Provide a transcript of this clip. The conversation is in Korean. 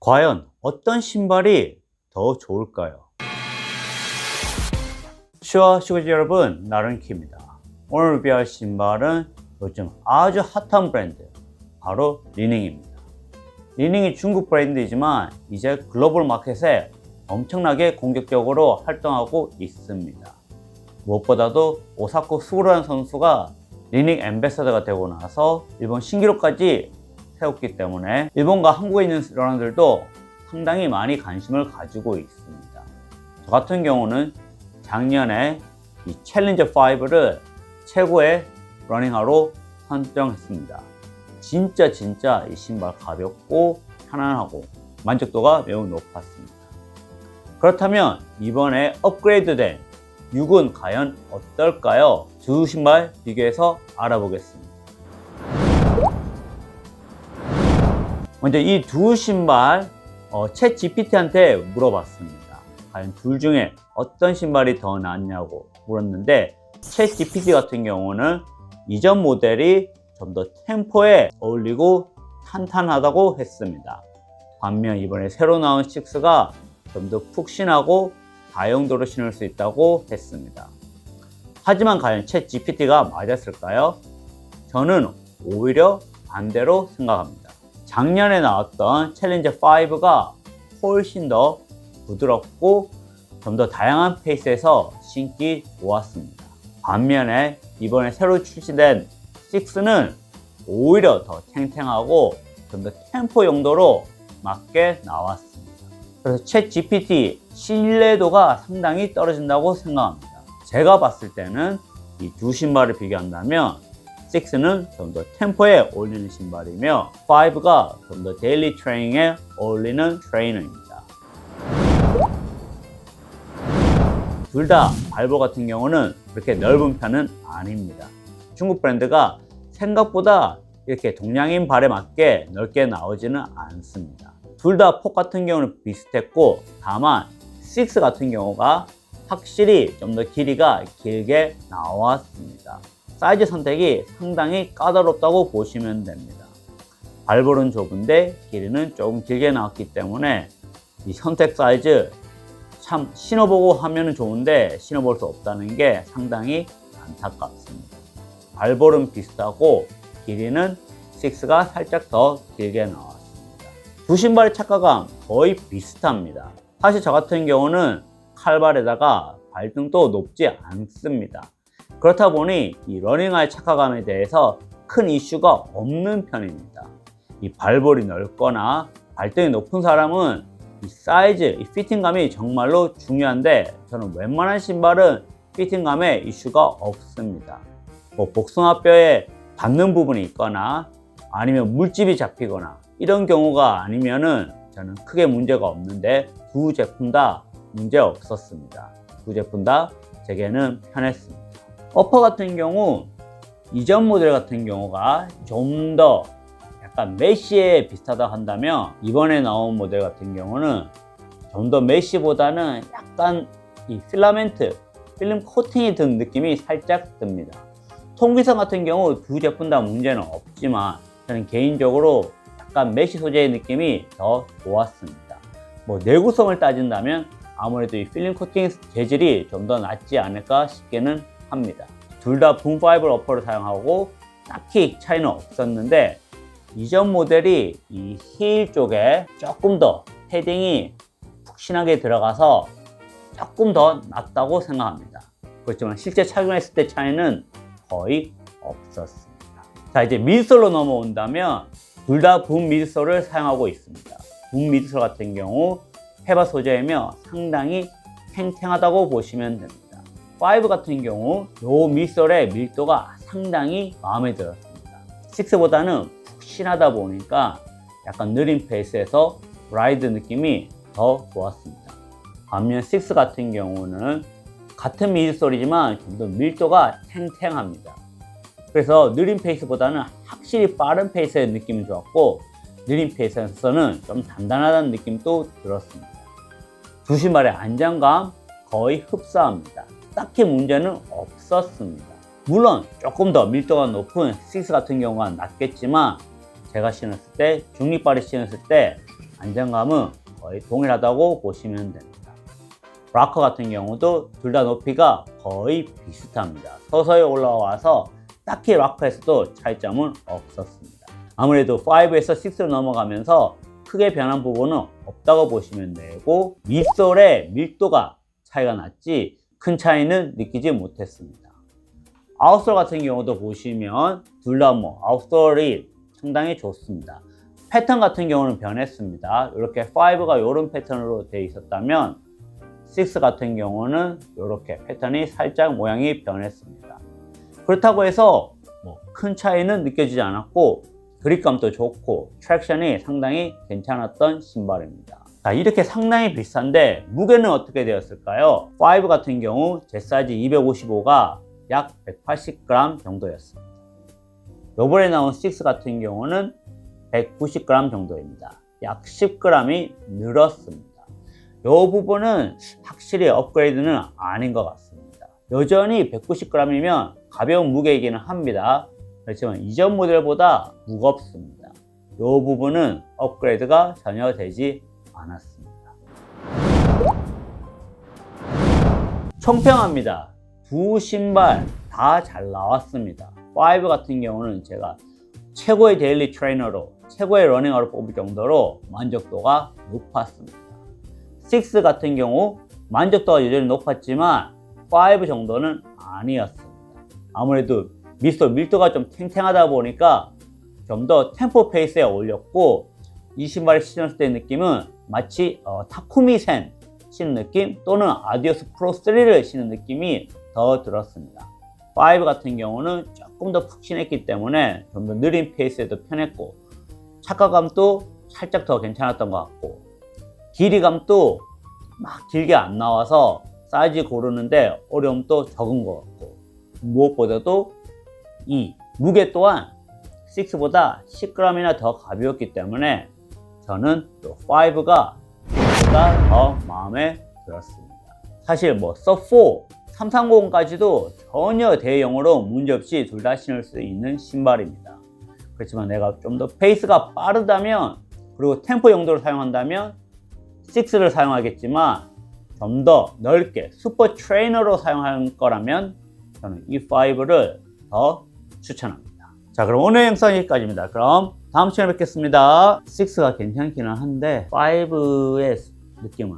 과연 어떤 신발이 더 좋을까요? 슈아 슈즈 여러분, 나른키입니다. 오늘 리뷰할 신발은 요즘 아주 핫한 브랜드, 바로 리닝입니다. 리닝이 중국 브랜드이지만 이제 글로벌 마켓에 엄청나게 공격적으로 활동하고 있습니다. 무엇보다도 오사쿠 스구라는 선수가 리닝 앰베서더가 되고 나서 일본 신기록까지 세웠기 때문에 일본과 한국에 있는 러너들도 상당히 많이 관심을 가지고 있습니다. 저 같은 경우는 작년에 이 챌린저 5를 최고의 러닝화로 선정했습니다. 진짜 이 신발 가볍고 편안하고 만족도가 매우 높았습니다. 그렇다면 이번에 업그레이드된 6은 과연 어떨까요? 두 신발 비교해서 알아보겠습니다. 먼저 이 두 신발 챗 GPT한테 물어봤습니다. 과연 둘 중에 어떤 신발이 더 낫냐고 물었는데, 챗 GPT 같은 경우는 이전 모델이 좀 더 템포에 어울리고 탄탄하다고 했습니다. 반면 이번에 새로 나온 6가 좀 더 푹신하고 다용도로 신을 수 있다고 했습니다. 하지만 과연 챗 GPT가 맞았을까요? 저는 오히려 반대로 생각합니다. 작년에 나왔던 챌린저 5가 훨씬 더 부드럽고 좀 더 다양한 페이스에서 신기 좋았습니다. 반면에 이번에 새로 출시된 6는 오히려 더 탱탱하고 좀 더 템포 용도로 맞게 나왔습니다. 그래서 챗 GPT 신뢰도가 상당히 떨어진다고 생각합니다. 제가 봤을 때는 이 두 신발을 비교한다면 6는 좀 더 템포에 어울리는 신발이며 5가 좀 더 데일리 트레이닝에 어울리는 트레이너입니다. 둘 다 발볼 같은 경우는 그렇게 넓은 편은 아닙니다. 중국 브랜드가 생각보다 이렇게 동양인 발에 맞게 넓게 나오지는 않습니다. 둘 다 폭 같은 경우는 비슷했고, 다만 6 같은 경우가 확실히 좀 더 길이가 길게 나왔습니다. 사이즈 선택이 상당히 까다롭다고 보시면 됩니다. 발볼은 좁은데 길이는 조금 길게 나왔기 때문에 이 선택 사이즈 참 신어보고 하면 좋은데 신어볼 수 없다는 게 상당히 안타깝습니다. 발볼은 비슷하고 길이는 6가 살짝 더 길게 나왔습니다. 두 신발의 착화감 거의 비슷합니다. 사실 저 같은 경우는 칼발에다가 발등도 높지 않습니다. 그렇다 보니 이 러닝화의 착화감에 대해서 큰 이슈가 없는 편입니다. 이 발볼이 넓거나 발등이 높은 사람은 이 사이즈, 이 피팅감이 정말로 중요한데, 저는 웬만한 신발은 피팅감에 이슈가 없습니다. 복숭아뼈에 닿는 부분이 있거나 아니면 물집이 잡히거나 이런 경우가 아니면은 저는 크게 문제가 없는데, 두 제품 다 문제 없었습니다. 두 제품 다 제게는 편했습니다. 어퍼 같은 경우 이전 모델 같은 경우가 좀 더 약간 메쉬에 비슷하다 한다면, 이번에 나온 모델 같은 경우는 좀 더 메쉬보다는 약간 이 필라멘트, 필름 코팅이 든 느낌이 살짝 듭니다. 통기성 같은 경우 두 제품 다 문제는 없지만 저는 개인적으로 약간 메쉬 소재의 느낌이 더 좋았습니다. 내구성을 따진다면 아무래도 이 필름 코팅 재질이 좀 더 낫지 않을까 싶기는 합니다. 둘 다 붐5 어퍼를 사용하고 딱히 차이는 없었는데, 이전 모델이 이 힐 쪽에 조금 더 패딩이 푹신하게 들어가서 조금 더 낫다고 생각합니다. 그렇지만 실제 착용했을 때 차이는 거의 없었습니다. 자, 이제 미드솔로 넘어온다면 둘 다 붐 미드솔을 사용하고 있습니다. 붐 미드솔 같은 경우 페바 소재이며 상당히 탱탱하다고 보시면 됩니다. 5 같은 경우 이 미드솔의 밀도가 상당히 마음에 들었습니다. 6보다는 푹신하다 보니까 약간 느린 페이스에서 라이드 느낌이 더 좋았습니다. 반면 6 같은 경우는 같은 미드솔이지만 좀 더 밀도가 탱탱합니다. 그래서 느린 페이스보다는 확실히 빠른 페이스의 느낌이 좋았고, 느린 페이스에서는 좀 단단하다는 느낌도 들었습니다. 두 신발의 안정감 거의 흡사합니다. 딱히 문제는 없었습니다. 물론 조금 더 밀도가 높은 6 같은 경우가 낫겠지만, 제가 신었을 때, 중립발에 신었을 때 안정감은 거의 동일하다고 보시면 됩니다. 락커 같은 경우도 둘 다 높이가 거의 비슷합니다. 서서히 올라와서 딱히 락커에서도 차이점은 없었습니다. 아무래도 5에서 6로 넘어가면서 크게 변한 부분은 없다고 보시면 되고, 밑솔의 밀도가 차이가 났지 큰 차이는 느끼지 못했습니다. 아웃솔 같은 경우도 보시면 둘 다 아웃솔이 상당히 좋습니다. 패턴 같은 경우는 변했습니다. 이렇게 5가 이런 패턴으로 되어 있었다면 6 같은 경우는 이렇게 패턴이 살짝 모양이 변했습니다. 그렇다고 해서 큰 차이는 느껴지지 않았고, 그립감도 좋고 트랙션이 상당히 괜찮았던 신발입니다. 자, 이렇게 상당히 비슷한데 무게는 어떻게 되었을까요? 5 같은 경우 제 사이즈 255가 약 180g 정도였습니다. 요번에 나온 6 같은 경우는 190g 정도입니다. 약 10g이 늘었습니다. 이 부분은 확실히 업그레이드는 아닌 것 같습니다. 여전히 190g이면 가벼운 무게이기는 합니다. 그렇지만 이전 모델보다 무겁습니다. 이 부분은 업그레이드가 전혀 되지 않았습니다. 총평합니다. 두 신발 다 잘 나왔습니다. 5 같은 경우는 제가 최고의 데일리 트레이너로, 최고의 러닝화로 뽑을 정도로 만족도가 높았습니다. 6 같은 경우 만족도가 여전히 높았지만 5 정도는 아니었습니다. 아무래도 밑솔 밀도가 좀 탱탱하다 보니까 좀 더 템포 페이스에 올렸고, 이 신발을 신었을 때 느낌은 마치 타쿠미 센 신는 느낌 또는 아디오스 프로 3를 신는 느낌이 더 들었습니다. 5 같은 경우는 조금 더 푹신했기 때문에 좀 더 느린 페이스에도 편했고, 착화감도 살짝 더 괜찮았던 것 같고, 길이감도 막 길게 안 나와서 사이즈 고르는데 어려움도 적은 것 같고, 무엇보다도 이 무게 또한 6보다 10g이나 더 가벼웠기 때문에 저는 또 5가 더 마음에 들었습니다. 사실 서브 4, 330까지도 전혀 대형으로 문제없이 둘 다 신을 수 있는 신발입니다. 그렇지만 내가 좀 더 페이스가 빠르다면, 그리고 템포 용도로 사용한다면 6를 사용하겠지만, 좀 더 넓게 슈퍼 트레이너로 사용할 거라면 저는 이 5를 더 추천합니다. 자, 그럼 오늘 영상 여기까지입니다. 그럼 다음 시간에 뵙겠습니다. 6가 괜찮기는 한데 5의 느낌은